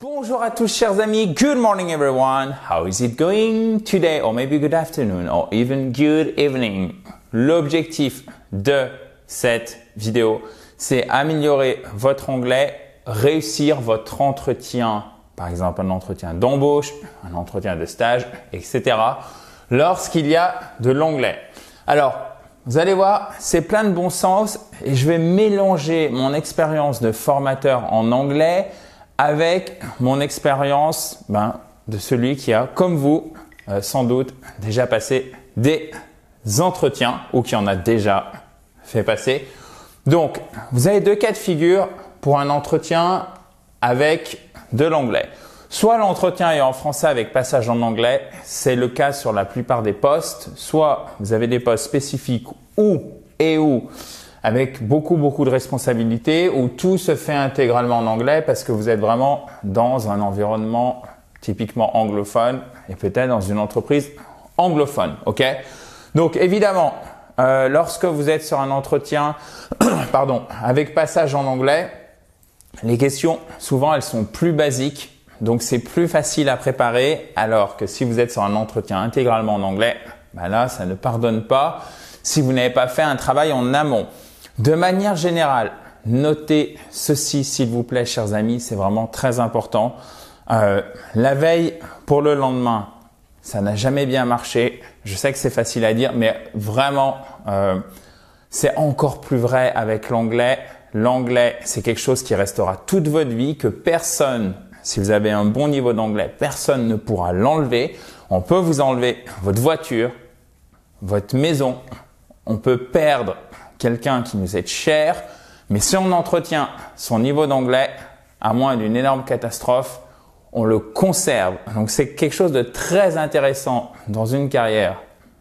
Bonjour à tous chers amis, good morning everyone, how is it going today, or maybe good afternoon, or even good evening. L'objectif de cette vidéo, c'est améliorer votre anglais, réussir votre entretien, par exemple un entretien d'embauche, un entretien de stage, etc. lorsqu'il y a de l'anglais. Alors, vous allez voir, c'est plein de bon sens et je vais mélanger mon expérience de formateur en anglais avec mon expérience de celui qui a, comme vous, sans doute déjà passé des entretiens ou qui en a déjà fait passer. Donc, vous avez deux cas de figure pour un entretien avec de l'anglais. Soit l'entretien est en français avec passage en anglais, c'est le cas sur la plupart des postes. Soit vous avez des postes spécifiques où avec beaucoup de responsabilités où tout se fait intégralement en anglais parce que vous êtes vraiment dans un environnement typiquement anglophone et peut-être dans une entreprise anglophone, ok? Donc évidemment, lorsque vous êtes sur un entretien avec passage en anglais, les questions souvent elles sont plus basiques, donc c'est plus facile à préparer, alors que si vous êtes sur un entretien intégralement en anglais, là ça ne pardonne pas si vous n'avez pas fait un travail en amont. De manière générale, notez ceci s'il vous plaît chers amis, c'est vraiment très important. La veille pour le lendemain, ça n'a jamais bien marché. Je sais que c'est facile à dire, mais vraiment, c'est encore plus vrai avec l'anglais. L'anglais, c'est quelque chose qui restera toute votre vie, que personne, si vous avez un bon niveau d'anglais, personne ne pourra l'enlever. On peut vous enlever votre voiture, votre maison, on peut perdre quelqu'un qui nous est cher, mais si on entretient son niveau d'anglais, à moins d'une énorme catastrophe, on le conserve. Donc c'est quelque chose de très intéressant dans une carrière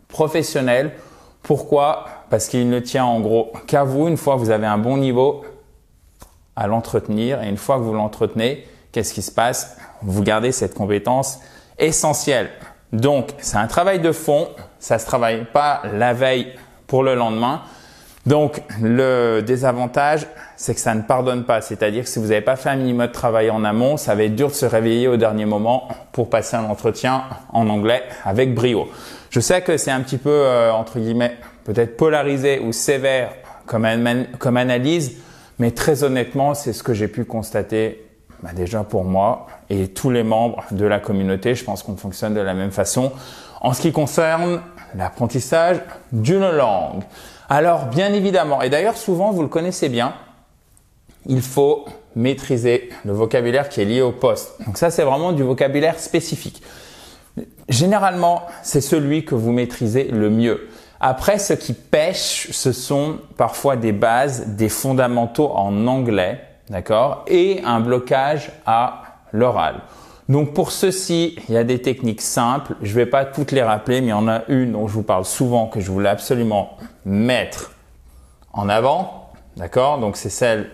professionnelle. Pourquoi? Parce qu'il ne tient en gros qu'à vous, une fois que vous avez un bon niveau, à l'entretenir. Et une fois que vous l'entretenez, qu'est-ce qui se passe? Vous gardez cette compétence essentielle. Donc c'est un travail de fond, ça ne se travaille pas la veille pour le lendemain. Donc, le désavantage, c'est que ça ne pardonne pas. C'est-à-dire que si vous n'avez pas fait un minimum de travail en amont, ça va être dur de se réveiller au dernier moment pour passer un entretien en anglais avec brio. Je sais que c'est un petit peu, entre guillemets, peut-être polarisé ou sévère comme analyse, mais très honnêtement, c'est ce que j'ai pu constater déjà pour moi et tous les membres de la communauté. Je pense qu'on fonctionne de la même façon en ce qui concerne l'apprentissage d'une langue. Alors, bien évidemment, et d'ailleurs souvent vous le connaissez bien, il faut maîtriser le vocabulaire qui est lié au poste. Donc ça, c'est vraiment du vocabulaire spécifique. Généralement, c'est celui que vous maîtrisez le mieux. Après, ce qui pêche, ce sont parfois des bases, des fondamentaux en anglais, d'accord, et un blocage à l'oral. Donc pour ceci, il y a des techniques simples. Je ne vais pas toutes les rappeler, mais il y en a une dont je vous parle souvent que je voulais absolument mettre en avant. D'accord? Donc c'est celle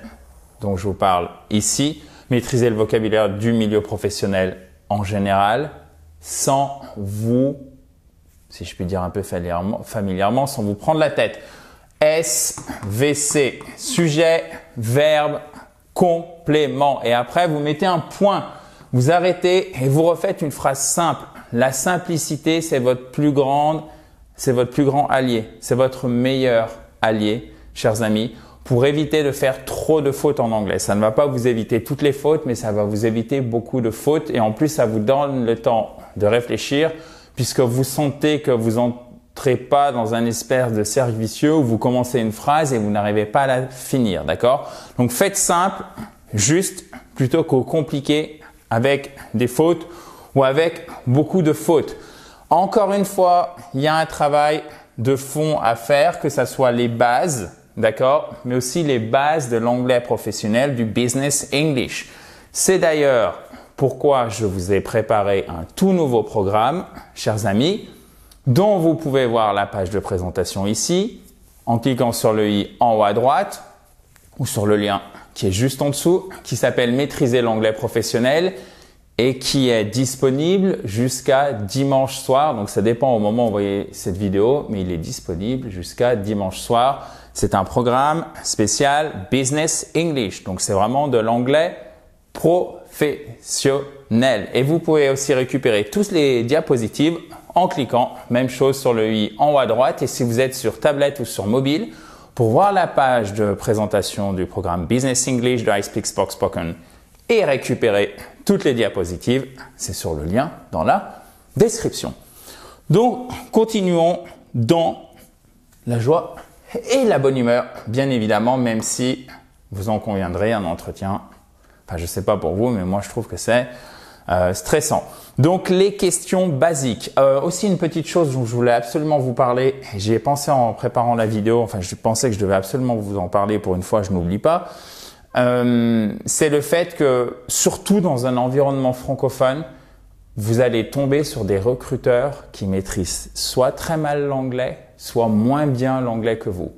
dont je vous parle ici. Maîtriser le vocabulaire du milieu professionnel en général sans vous, si je puis dire un peu familièrement, sans vous prendre la tête. SVC, sujet, verbe, complément. Et après, vous mettez un point. Vous arrêtez et vous refaites une phrase simple. La simplicité, c'est votre plus grand allié. C'est votre meilleur allié, chers amis, pour éviter de faire trop de fautes en anglais. Ça ne va pas vous éviter toutes les fautes, mais ça va vous éviter beaucoup de fautes. Et en plus, ça vous donne le temps de réfléchir puisque vous sentez que vous n'entrez pas dans un espèce de cercle vicieux où vous commencez une phrase et vous n'arrivez pas à la finir. D'accord? Donc, faites simple, juste, plutôt qu'au compliqué, avec des fautes ou avec beaucoup de fautes. Encore une fois, il y a un travail de fond à faire, que ce soit les bases, d'accord, mais aussi les bases de l'anglais professionnel, du business English. C'est d'ailleurs pourquoi je vous ai préparé un tout nouveau programme, chers amis, dont vous pouvez voir la page de présentation ici, en cliquant sur le i en haut à droite ou sur le lien qui est juste en dessous, qui s'appelle Maîtriser l'anglais professionnel et qui est disponible jusqu'à dimanche soir. Donc ça dépend au moment où vous voyez cette vidéo, mais il est disponible jusqu'à dimanche soir. C'est un programme spécial Business English. Donc c'est vraiment de l'anglais professionnel. professionnel. Et vous pouvez aussi récupérer toutes les diapositives en cliquant, même chose sur le i en haut à droite. Et si vous êtes sur tablette ou sur mobile, pour voir la page de présentation du programme Business English de iSpeak Spoken et récupérer toutes les diapositives, c'est sur le lien dans la description. Donc, continuons dans la joie et la bonne humeur, bien évidemment, même si vous en conviendrez, un entretien, enfin je sais pas pour vous, mais moi je trouve que c'est stressant. Donc les questions basiques. Aussi une petite chose dont je voulais absolument vous parler, j'y ai pensé en préparant la vidéo, enfin je pensais que je devais absolument vous en parler pour une fois, je n'oublie pas. C'est le fait que, surtout dans un environnement francophone, vous allez tomber sur des recruteurs qui maîtrisent soit très mal l'anglais, soit moins bien l'anglais que vous.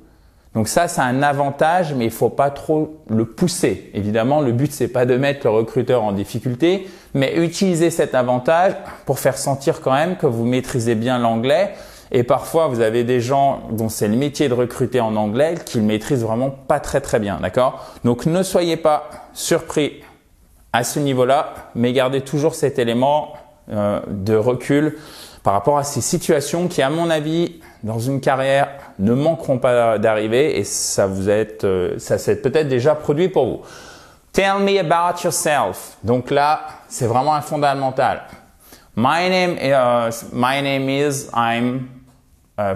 Donc ça, c'est un avantage, mais il faut pas trop le pousser. Évidemment, le but, c'est pas de mettre le recruteur en difficulté, mais utiliser cet avantage pour faire sentir quand même que vous maîtrisez bien l'anglais. Et parfois, vous avez des gens dont c'est le métier de recruter en anglais qui le maîtrisent vraiment pas très bien, d'accord? Donc, ne soyez pas surpris à ce niveau-là, mais gardez toujours cet élément de recul par rapport à ces situations qui, à mon avis, dans une carrière, ne manqueront pas d'arriver et ça s'est peut-être déjà produit pour vous. Tell me about yourself. Donc là, c'est vraiment un fondamental. My name is, I'm,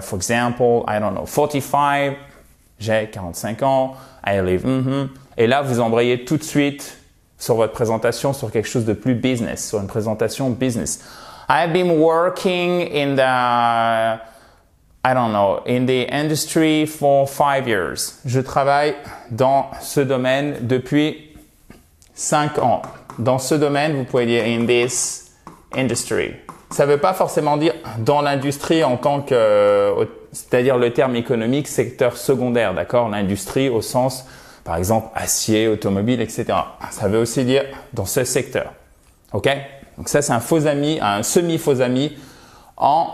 for example, I don't know, 45, j'ai 45 ans, I live, Et là, vous embrayez tout de suite sur votre présentation sur quelque chose de plus business, sur une présentation business. I've been working in the, I don't know, in the industry for 5 years. Je travaille dans ce domaine depuis 5 ans. Dans ce domaine, vous pouvez dire in this industry. Ça ne veut pas forcément dire dans l'industrie en tant que, c'est-à-dire le terme économique, secteur secondaire, d'accord? L'industrie au sens, par exemple, acier, automobile, etc. Ça veut aussi dire dans ce secteur. OK? Donc ça, c'est un faux ami, un semi-faux ami en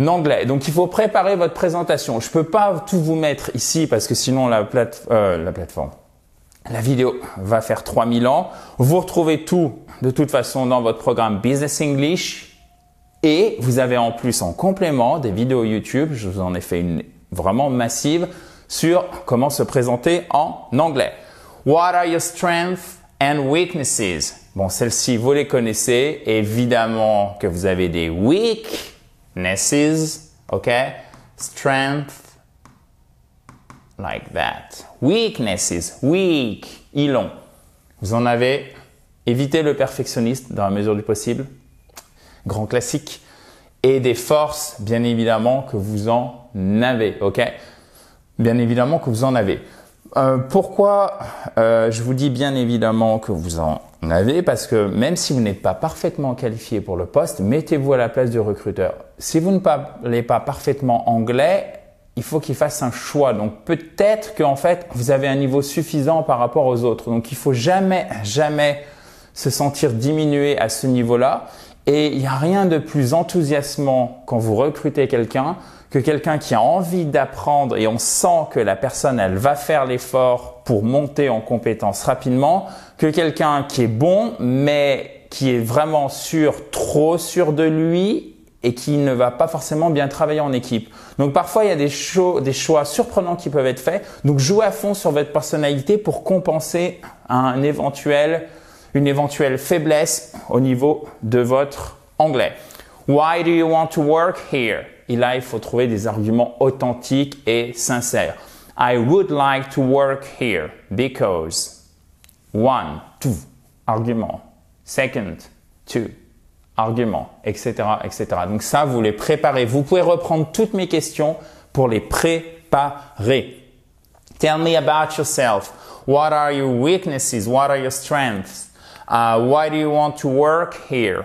anglais. Donc, il faut préparer votre présentation. Je peux pas tout vous mettre ici parce que sinon la plateforme, la vidéo va faire 3000 ans. Vous retrouvez tout de toute façon dans votre programme Business English et vous avez en plus en complément des vidéos YouTube. Je vous en ai fait une vraiment massive sur comment se présenter en anglais. What are your strengths and weaknesses? Bon, celles-ci, vous les connaissez. Évidemment que vous avez des weaknesses, ok? Strength, like that. Weaknesses, weak, ilon. Vous en avez. Évitez le perfectionniste dans la mesure du possible. Grand classique. Et des forces, bien évidemment, que vous en avez, ok? Bien évidemment que vous en avez. Pourquoi je vous dis bien évidemment que vous en avez? Parce que même si vous n'êtes pas parfaitement qualifié pour le poste, mettez-vous à la place du recruteur. Si vous ne parlez pas parfaitement anglais, il faut qu'il fasse un choix. Donc peut-être qu'en fait, vous avez un niveau suffisant par rapport aux autres. Donc il faut jamais se sentir diminué à ce niveau-là. Et il n'y a rien de plus enthousiasmant quand vous recrutez quelqu'un que quelqu'un qui a envie d'apprendre et on sent que la personne, elle va faire l'effort pour monter en compétence rapidement, que quelqu'un qui est bon, mais qui est vraiment trop sûr de lui et qui ne va pas forcément bien travailler en équipe. Donc parfois, il y a des choix surprenants qui peuvent être faits. Donc jouez à fond sur votre personnalité pour compenser une éventuelle faiblesse au niveau de votre anglais. Why do you want to work here? Et là, il faut trouver des arguments authentiques et sincères. I would like to work here because 1, 2, argument. Second, 2, argument, etc., etc. Donc ça, vous les préparez. Vous pouvez reprendre toutes mes questions pour les préparer. Tell me about yourself. What are your weaknesses? What are your strengths? Why do you want to work here?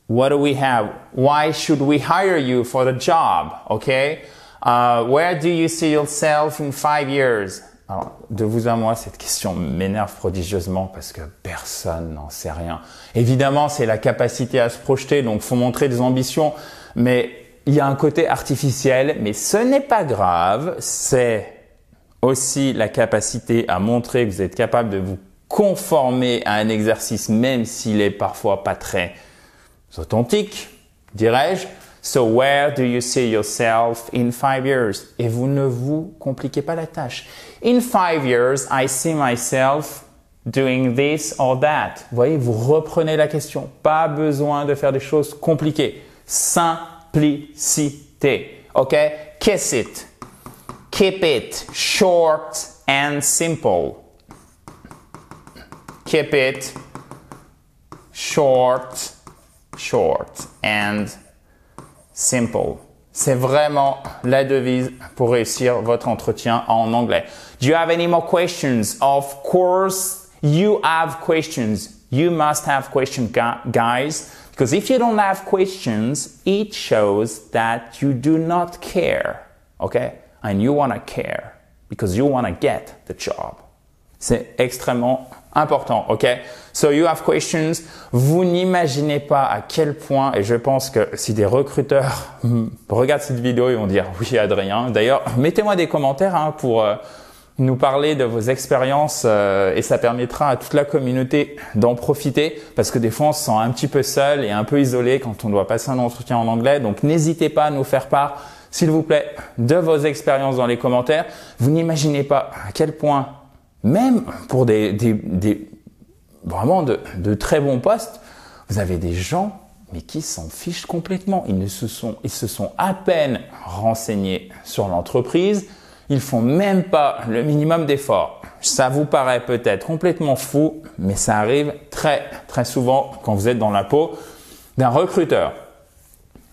What do we have? Why should we hire you for the job? Okay? Where do you see yourself in 5 years? Alors, de vous à moi, cette question m'énerve prodigieusement parce que personne n'en sait rien. Évidemment, c'est la capacité à se projeter, donc faut montrer des ambitions, mais il y a un côté artificiel, mais ce n'est pas grave, c'est aussi la capacité à montrer que vous êtes capable de vous conformer à un exercice même s'il est parfois pas très authentique, dirais-je. So where do you see yourself in 5 years? Et vous ne vous compliquez pas la tâche. In 5 years, I see myself doing this or that. Vous voyez, vous reprenez la question. Pas besoin de faire des choses compliquées. Simplicité. OK? Kiss it. Keep it short and simple. Keep it short and simple. C'est vraiment la devise pour réussir votre entretien en anglais. Do you have any more questions? Of course, you have questions. You must have questions, guys. Because if you don't have questions, it shows that you do not care. Okay? And you want to care because you want to get the job. C'est extrêmement important, ok? So you have questions. Vous n'imaginez pas à quel point, et je pense que si des recruteurs regardent cette vidéo, ils vont dire oui Adrien. D'ailleurs, mettez-moi des commentaires pour nous parler de vos expériences et ça permettra à toute la communauté d'en profiter parce que des fois on se sent un petit peu seul et un peu isolé quand on doit passer un entretien en anglais. Donc n'hésitez pas à nous faire part, s'il vous plaît, de vos expériences dans les commentaires. Vous n'imaginez pas à quel point même pour vraiment de très bons postes, vous avez des gens mais qui s'en fichent complètement. Ils se sont à peine renseignés sur l'entreprise. Ils font même pas le minimum d'efforts. Ça vous paraît peut-être complètement fou, mais ça arrive très très souvent quand vous êtes dans la peau d'un recruteur.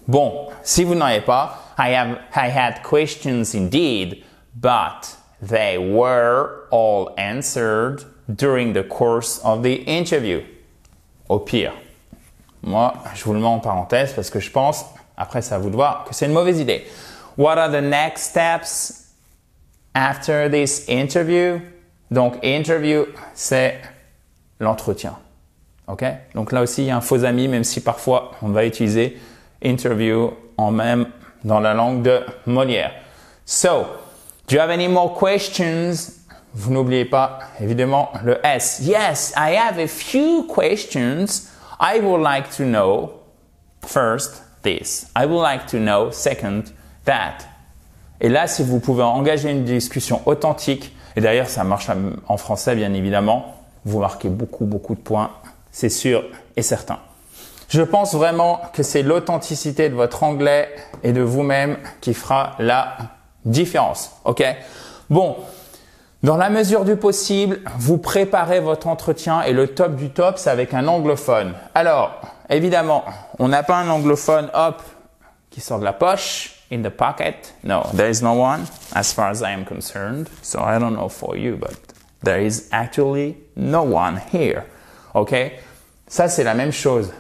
Bon, si vous n'en avez pas, I had questions indeed, but they were all answered during the course of the interview. Au pire. Moi, je vous le mets en parenthèse parce que je pense, après c'est à vous de voir, que c'est une mauvaise idée. What are the next steps after this interview? Donc, interview, c'est l'entretien. OK? Donc là aussi, il y a un faux ami, même si parfois on va utiliser interview dans la langue de Molière. So, do you have any more questions? Vous n'oubliez pas, évidemment, le S. Yes, I have a few questions. I would like to know, first, this. I would like to know, second, that. Et là, si vous pouvez engager une discussion authentique, et d'ailleurs, ça marche en français, bien évidemment, vous marquez beaucoup de points, c'est sûr et certain. Je pense vraiment que c'est l'authenticité de votre anglais et de vous-même qui fera la différence. OK? Bon, dans la mesure du possible, vous préparez votre entretien et le top du top, c'est avec un anglophone. Alors, évidemment, on n'a pas un anglophone, hop, qui sort de la poche, in the pocket. No, there is no one, as far as I am concerned. So I don't know for you, but there is actually no one here. OK? Ça, c'est la même chose.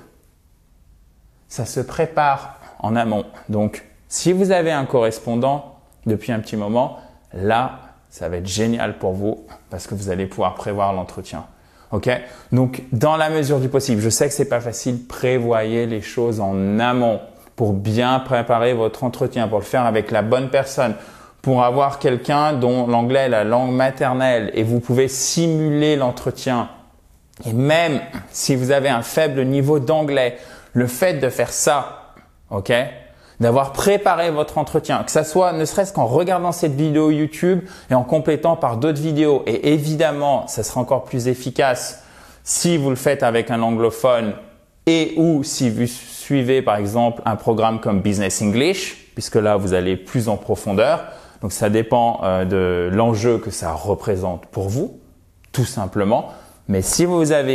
Ça se prépare en amont. Donc, si vous avez un correspondant depuis un petit moment, là, ça va être génial pour vous parce que vous allez pouvoir prévoir l'entretien. OK? Donc, dans la mesure du possible, je sais que c'est pas facile, prévoyez les choses en amont pour bien préparer votre entretien, pour le faire avec la bonne personne, pour avoir quelqu'un dont l'anglais est la langue maternelle et vous pouvez simuler l'entretien. Et même si vous avez un faible niveau d'anglais, le fait de faire ça, OK? D'avoir préparé votre entretien, que ça soit ne serait-ce qu'en regardant cette vidéo YouTube et en complétant par d'autres vidéos. Et évidemment, ça sera encore plus efficace si vous le faites avec un anglophone et ou si vous suivez par exemple un programme comme Business English, puisque là vous allez plus en profondeur. Donc ça dépend de l'enjeu que ça représente pour vous, tout simplement. Mais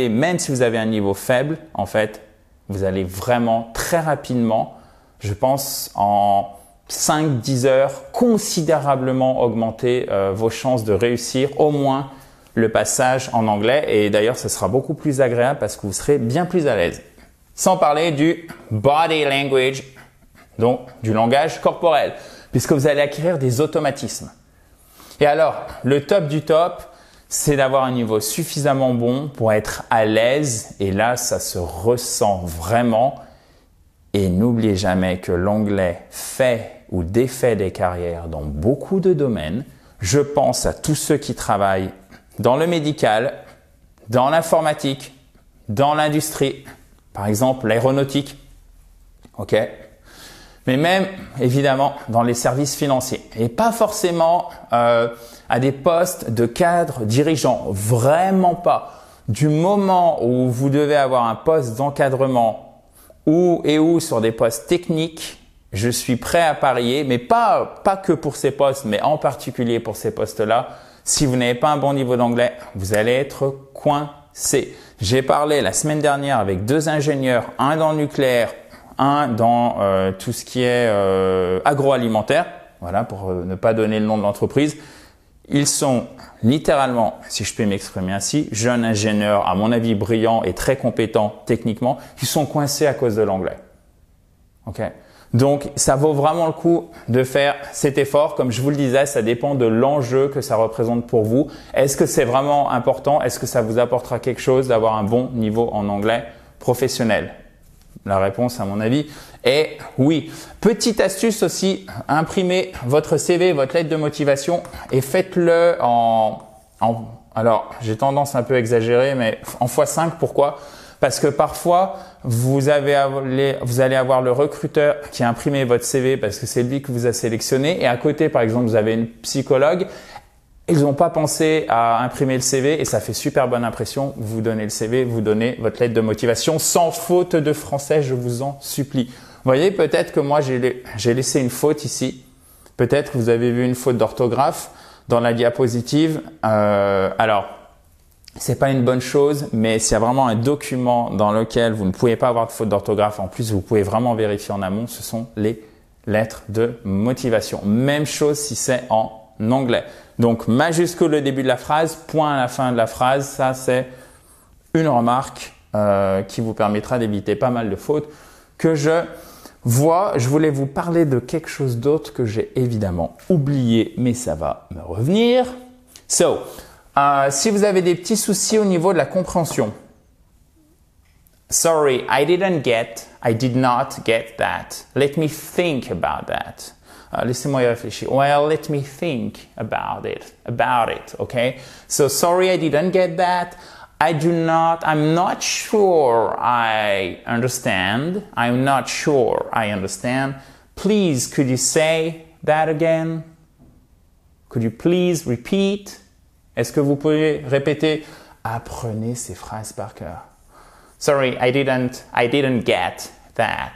même si vous avez un niveau faible, en fait, vous allez vraiment très rapidement, je pense en 5-10 heures, considérablement augmenter vos chances de réussir au moins le passage en anglais. Et d'ailleurs, ce sera beaucoup plus agréable parce que vous serez bien plus à l'aise. Sans parler du body language, donc du langage corporel, puisque vous allez acquérir des automatismes. Et alors, le top du top, c'est d'avoir un niveau suffisamment bon pour être à l'aise. Et là, ça se ressent vraiment. Et n'oubliez jamais que l'anglais fait ou défait des carrières dans beaucoup de domaines. Je pense à tous ceux qui travaillent dans le médical, dans l'informatique, dans l'industrie, par exemple l'aéronautique, ok? Mais même évidemment dans les services financiers et pas forcément à des postes de cadre dirigeant, vraiment pas. Du moment où vous devez avoir un poste d'encadrement ou sur des postes techniques, je suis prêt à parier, mais pas que pour ces postes, mais en particulier pour ces postes-là. Si vous n'avez pas un bon niveau d'anglais, vous allez être coincé. J'ai parlé la semaine dernière avec 2 ingénieurs, un dans le nucléaire, un dans tout ce qui est agroalimentaire, voilà, pour ne pas donner le nom de l'entreprise. Ils sont littéralement, si je peux m'exprimer ainsi, jeunes ingénieurs, à mon avis brillants et très compétents techniquement, qui sont coincés à cause de l'anglais. Ok? Donc, ça vaut vraiment le coup de faire cet effort. Comme je vous le disais, ça dépend de l'enjeu que ça représente pour vous. Est-ce que c'est vraiment important? Est-ce que ça vous apportera quelque chose d'avoir un bon niveau en anglais professionnel? La réponse, à mon avis, est oui. Petite astuce aussi, imprimez votre CV, votre lettre de motivation et faites-le alors, j'ai tendance un peu à exagérer, mais en x5. Pourquoi? Parce que parfois, vous allez avoir le recruteur qui a imprimé votre CV parce que c'est lui que vous a sélectionné. Et à côté, par exemple, vous avez une psychologue. Ils n'ont pas pensé à imprimer le CV et ça fait super bonne impression. Vous donnez le CV, vous donnez votre lettre de motivation sans faute de français, je vous en supplie. Vous voyez, peut-être que moi, j'ai laissé une faute ici. Peut-être que vous avez vu une faute d'orthographe dans la diapositive. Alors, c'est pas une bonne chose, mais s'il y a vraiment un document dans lequel vous ne pouvez pas avoir de faute d'orthographe, en plus, vous pouvez vraiment vérifier en amont, ce sont les lettres de motivation. Même chose si c'est en anglais. Donc, majuscule au début de la phrase, point à la fin de la phrase. Ça, c'est une remarque qui vous permettra d'éviter pas mal de fautes que je vois. Je voulais vous parler de quelque chose d'autre que j'ai évidemment oublié, mais ça va me revenir. Si vous avez des petits soucis au niveau de la compréhension. Sorry, I did not get that. Let me think about that. Laissez-moi y réfléchir. Well, let me think about it, okay? So, sorry, I didn't get that. I'm not sure I understand. I'm not sure I understand. Please, could you say that again? Could you please repeat? Est-ce que vous pouvez répéter? Apprenez ces phrases par cœur. Sorry, I didn't get that.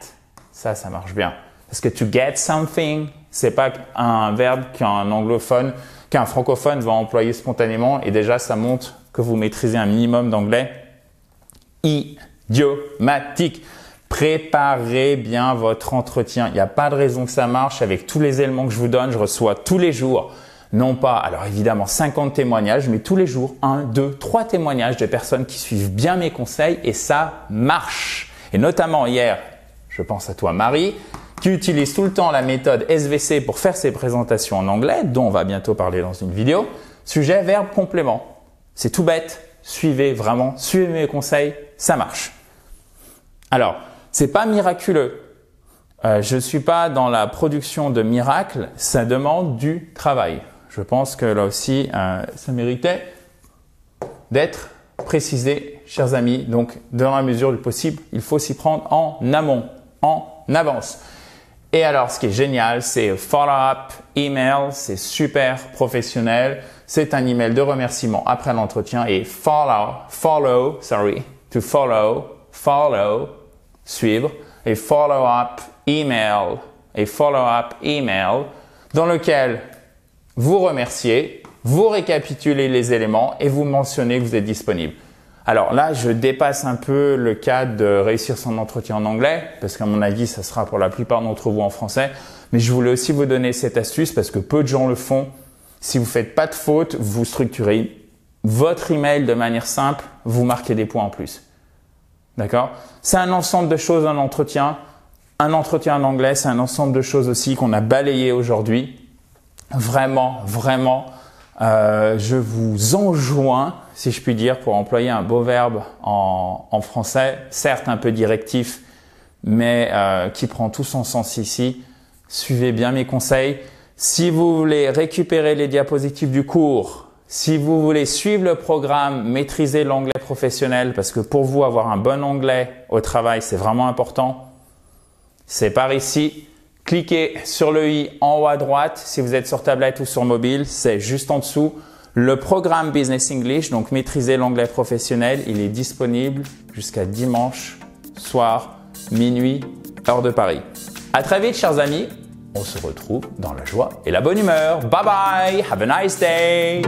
Ça marche bien. Parce que to get something, c'est pas un verbe qu'un francophone va employer spontanément et déjà ça montre que vous maîtrisez un minimum d'anglais. Idiomatique. Préparez bien votre entretien. Il n'y a pas de raison que ça marche avec tous les éléments que je vous donne. Je reçois tous les jours, non pas, alors évidemment 50 témoignages, mais tous les jours 1, 2, 3 témoignages de personnes qui suivent bien mes conseils et ça marche. Et notamment hier, je pense à toi Marie, qui utilise tout le temps la méthode SVC pour faire ses présentations en anglais, dont on va bientôt parler dans une vidéo. Sujet, verbe, complément. C'est tout bête. Suivez mes conseils, ça marche. Alors, c'est pas miraculeux. Je suis pas dans la production de miracles, ça demande du travail. Je pense que là aussi, ça méritait d'être précisé, chers amis. Donc, dans la mesure du possible, il faut s'y prendre en amont, en avance. Et alors, ce qui est génial, c'est follow-up email, c'est super professionnel. C'est un email de remerciement après l'entretien et follow, suivre, et follow-up email, dans lequel vous remerciez, vous récapitulez les éléments et vous mentionnez que vous êtes disponible. Alors là, je dépasse un peu le cadre de réussir son entretien en anglais, parce qu'à mon avis, ça sera pour la plupart d'entre vous en français. Mais je voulais aussi vous donner cette astuce parce que peu de gens le font. Si vous faites pas de faute, vous structurez votre email de manière simple, vous marquez des points en plus. D'accord? C'est un ensemble de choses, un entretien. Un entretien en anglais, c'est un ensemble de choses aussi qu'on a balayé aujourd'hui. Vraiment, je vous enjoins, si je puis dire, pour employer un beau verbe en français, certes un peu directif, mais qui prend tout son sens ici. Suivez bien mes conseils. Si vous voulez récupérer les diapositives du cours, Si vous voulez suivre le programme, maîtriser l'anglais professionnel, parce que pour vous, avoir un bon anglais au travail, c'est vraiment important, c'est par ici. Cliquez sur le i en haut à droite. Si vous êtes sur tablette ou sur mobile, c'est juste en dessous. Le programme Business English, donc maîtriser l'anglais professionnel, il est disponible jusqu'à dimanche soir, minuit, heure de Paris. À très vite, chers amis. On se retrouve dans la joie et la bonne humeur. Bye bye. Have a nice day.